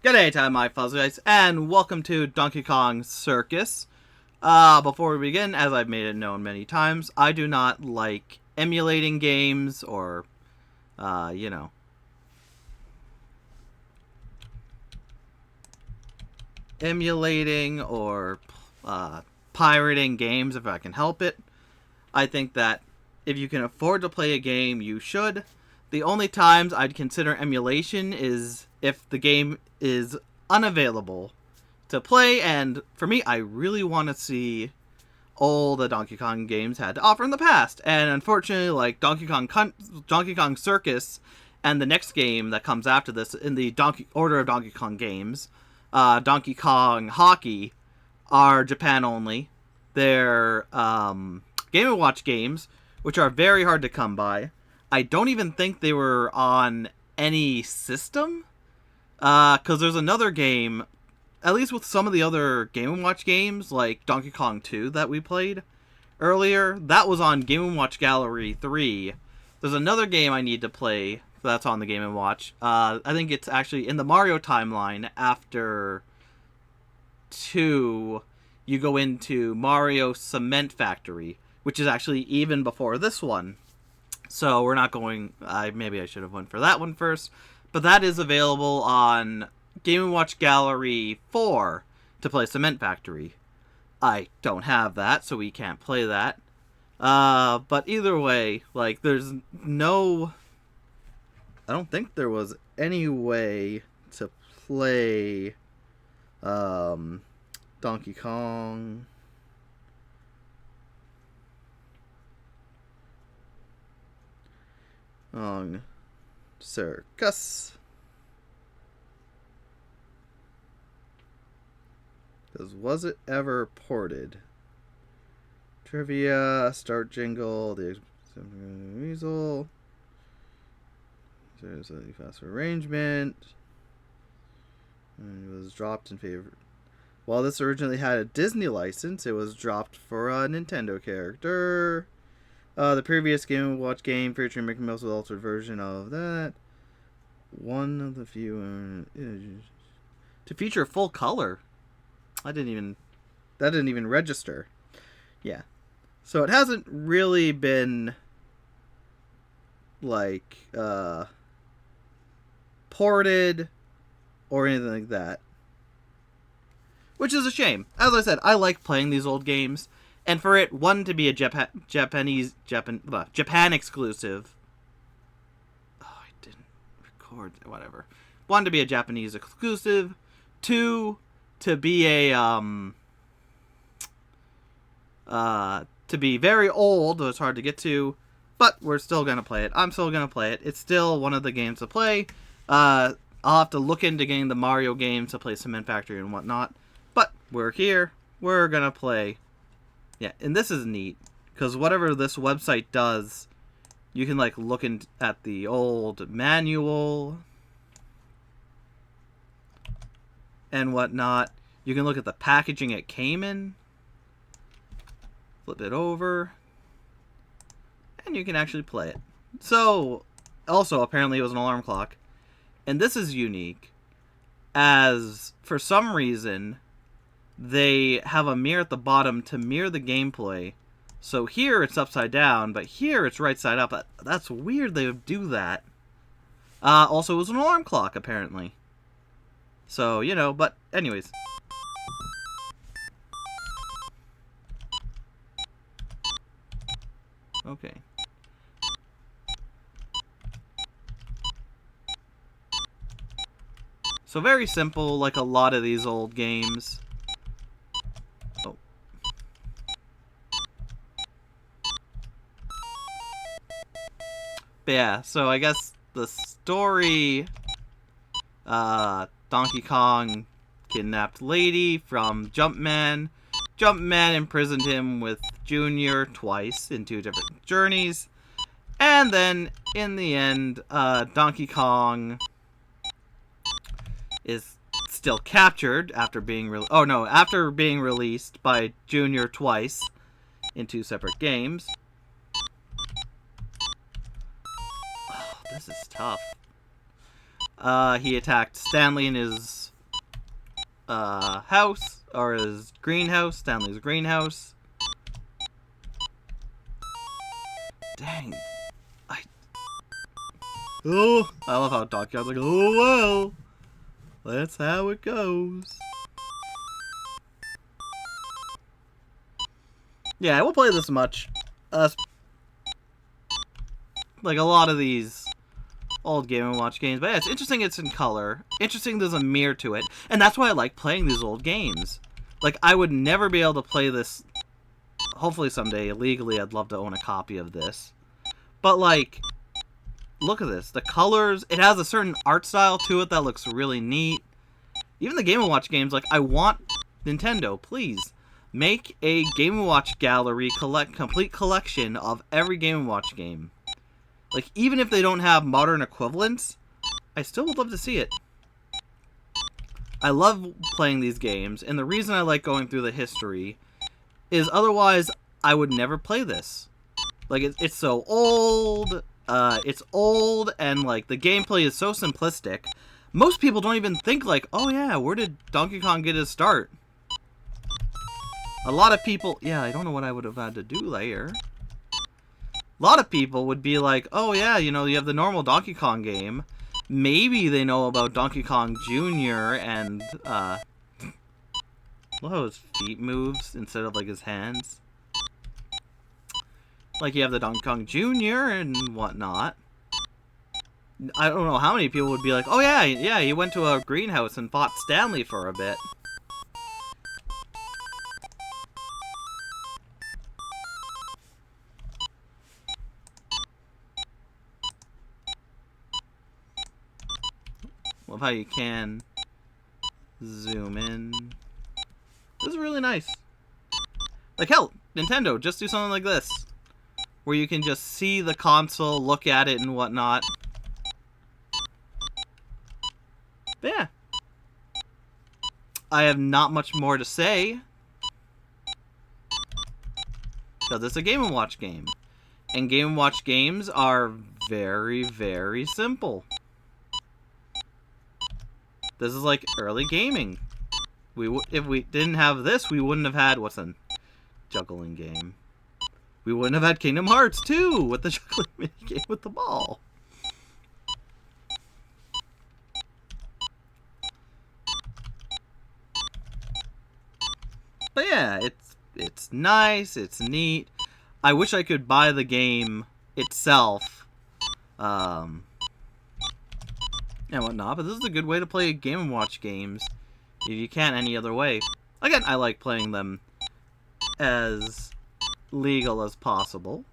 G'day time, my fuzzies, and welcome to Donkey Kong Circus. Before we begin, as I've made it known many times, I do not like emulating games or, emulating or pirating games if I can help it. I think that if you can afford to play a game, you should. The only times I'd consider emulation is if the game is unavailable to play, and for me, I really want to see all the Donkey Kong games had to offer in the past. And unfortunately, like Donkey Kong Circus and the next game that comes after this in the order of Donkey Kong games, Donkey Kong Hockey, are Japan only. They're Game & Watch games, which are very hard to come by. I don't even think they were on any system, because there's another game, at least with some of the other Game & Watch games, like Donkey Kong 2 that we played earlier, that was on Game & Watch Gallery 3. There's another game I need to play that's on the Game & Watch. I think it's actually in the Mario timeline after 2, you go into Mario Cement Factory, which is actually even before this one. So we're not going... maybe I should have went for that one first. But that is available on Game & Watch Gallery 4 to play Cement Factory. I don't have that, so we can't play that. But either way, like, there's no... I don't think there was any way to play Donkey Kong... Circus. Because was it ever ported? Trivia, start jingle, the weasel. There's a faster arrangement. And it was dropped in favor. While this originally had a Disney license, it was dropped for a Nintendo character. The previous Game & Watch game featuring Mickey Mouse with altered version of that. One of the few to feature full color. That didn't even register. Yeah. So it hasn't really been like ported or anything like that. Which is a shame. As I said, I like playing these old games. And for it, one, to be a Japan exclusive. Oh, I didn't record. Whatever. One, to be a Japanese exclusive. Two, to be to be very old, though it's hard to get to. But we're still gonna play it. I'm still gonna play it. It's still one of the games to play. I'll have to look into getting the Mario games to play Cement Factory and whatnot. But we're here. We're gonna play. Yeah, and this is neat, because whatever this website does, you can, like, look at the old manual and whatnot. You can look at the packaging it came in, flip it over, and you can actually play it. So, also, apparently it was an alarm clock, and this is unique, as, for some reason... they have a mirror at the bottom to mirror the gameplay. So here it's upside down, but here it's right side up. That's weird they would do that. Also, it was an alarm clock, apparently. So, but anyways. Okay. So very simple, like a lot of these old games. But yeah, so I guess the story, Donkey Kong kidnapped Lady from Jumpman. Jumpman imprisoned him with Junior twice in 2 different journeys. And then, in the end, Donkey Kong is still captured after being after being released by Junior twice in 2 separate games. This is tough. He attacked Stanley and his house, or his greenhouse, Stanley's greenhouse. Dang. I love how Donkey Kong's like, oh well, that's how it goes. Yeah, I won't play this much. Like a lot of these old Game & Watch games. But yeah, it's interesting it's in color. Interesting there's a mirror to it. And that's why I like playing these old games. Like, I would never be able to play this. Hopefully someday, illegally, I'd love to own a copy of this. But, like, look at this. The colors, it has a certain art style to it that looks really neat. Even the Game & Watch games, like, I want Nintendo, please, make a Game & Watch gallery complete collection of every Game & Watch game. Like, even if they don't have modern equivalents, I still would love to see it. I love playing these games, and the reason I like going through the history is otherwise I would never play this. Like, it's so old, and, like, the gameplay is so simplistic. Most people don't even think, like, oh yeah, where did Donkey Kong get his start? A lot of people, yeah, I don't know what I would have had to do there. A lot of people would be like, oh yeah, you know, you have the normal Donkey Kong game. Maybe they know about Donkey Kong Jr. and, look how his feet moves instead of, like, his hands. Like, you have the Donkey Kong Jr. and whatnot. I don't know how many people would be like, oh yeah, he went to a greenhouse and fought Stanley for a bit. Love how you can zoom in. This is really nice. Like, hell, Nintendo, just do something like this. Where you can just see the console, look at it, and whatnot. But yeah. I have not much more to say. Because it's a Game & Watch game. And Game & Watch games are very, very simple. This is like early gaming. If we didn't have this, we wouldn't have had, what's a juggling game? We wouldn't have had Kingdom Hearts 2 with the juggling minigame with the ball. But yeah, it's nice, it's neat. I wish I could buy the game itself. And whatnot, but this is a good way to play Game & Watch games if you can't any other way. Again, I like playing them as legal as possible.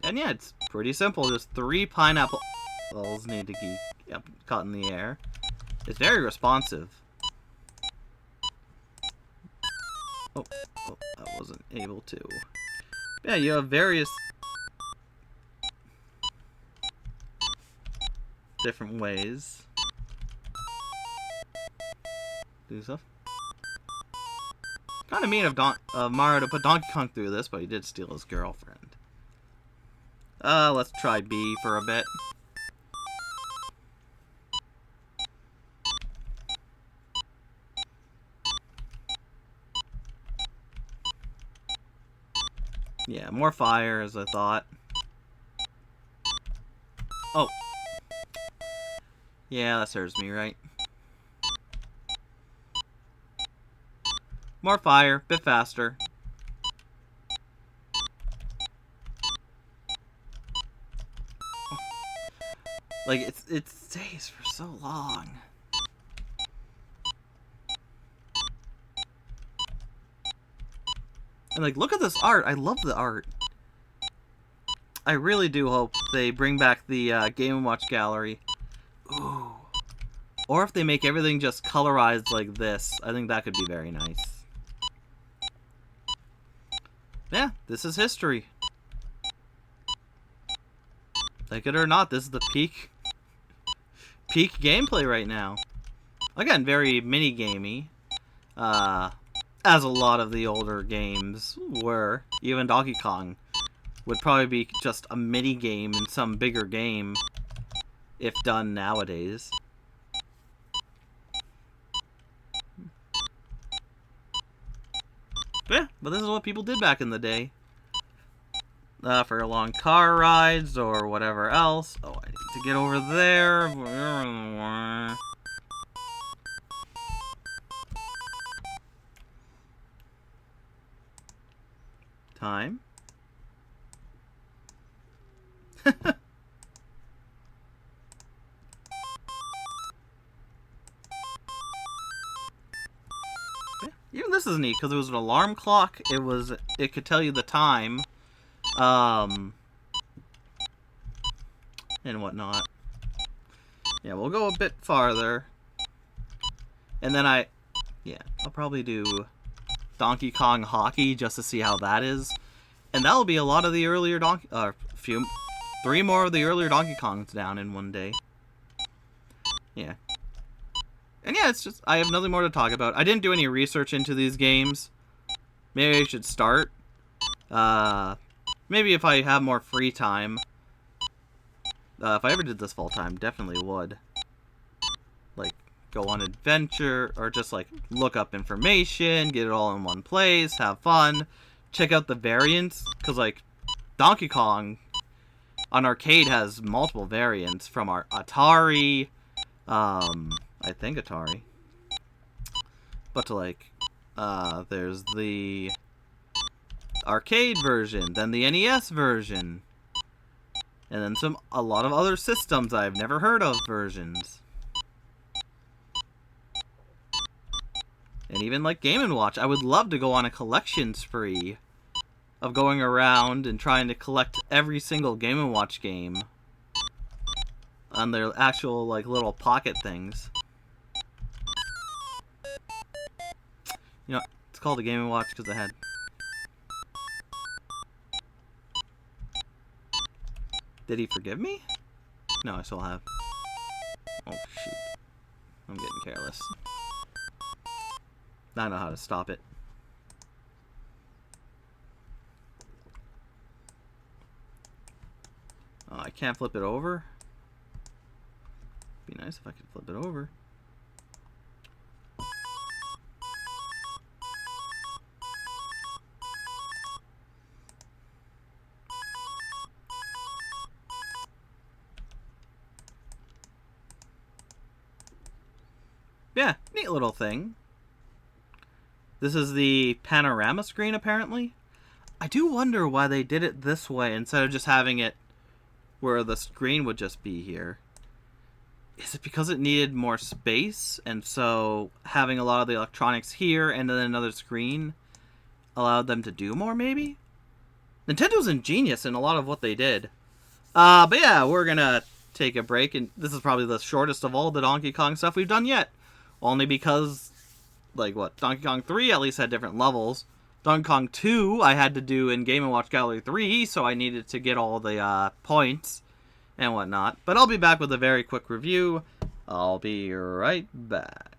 And yeah, it's pretty simple. Just 3 pineapples need to get caught in the air. It's very responsive. Oh, I wasn't able to. Yeah, you have various different ways do stuff. Kind of mean of Mario to put Donkey Kong through this, but he did steal his girlfriend. Let's try B for a bit. Yeah, more fire as I thought. Oh. Yeah, that serves me right. More fire, bit faster. Like, it stays for so long. And like, look at this art. I love the art. I really do hope they bring back the Game & Watch gallery. Ooh. Or if they make everything just colorized like this, I think that could be very nice. Yeah, this is history. Like it or not, this is the peak gameplay right now. Again, very mini-gamey. As a lot of the older games were. Even Donkey Kong would probably be just a mini-game in some bigger game if done nowadays. Yeah, but this is what people did back in the day. For long car rides or whatever else. Oh, I need to get over there. Time. Even this is neat because it was an alarm clock. It could tell you the time, and whatnot. Yeah, we'll go a bit farther, and then I'll probably do Donkey Kong Hockey just to see how that is, and that'll be a lot of the earlier three more of the earlier Donkey Kongs down in one day. Yeah. And yeah, it's just, I have nothing more to talk about. I didn't do any research into these games. Maybe I should start. Maybe if I have more free time. If I ever did this full time, definitely would. Like, go on adventure, or just like, look up information, get it all in one place, have fun. Check out the variants, because like, Donkey Kong on arcade has multiple variants from our Atari, I think Atari. But to like, there's the arcade version, then the NES version, and then a lot of other systems I've never heard of versions. And even like Game & Watch, I would love to go on a collection spree of going around and trying to collect every single Game & Watch game on their actual like little pocket things. You know, it's called a Game & Watch because I had... Did he forgive me? No, I still have. Oh, shoot. I'm getting careless. I know how to stop it. Oh, I can't flip it over? Be nice if I could flip it over. Yeah, neat little thing. This is the panorama screen, apparently. I do wonder why they did it this way instead of just having it where the screen would just be here. Is it because it needed more space, and so having a lot of the electronics here and then another screen allowed them to do more, maybe? Nintendo's ingenious in a lot of what they did. But yeah, we're gonna take a break, and this is probably the shortest of all the Donkey Kong stuff we've done yet. Only because, like, Donkey Kong 3 at least had different levels. Donkey Kong 2 I had to do in Game & Watch Gallery 3, so I needed to get all the points and whatnot. But I'll be back with a very quick review. I'll be right back.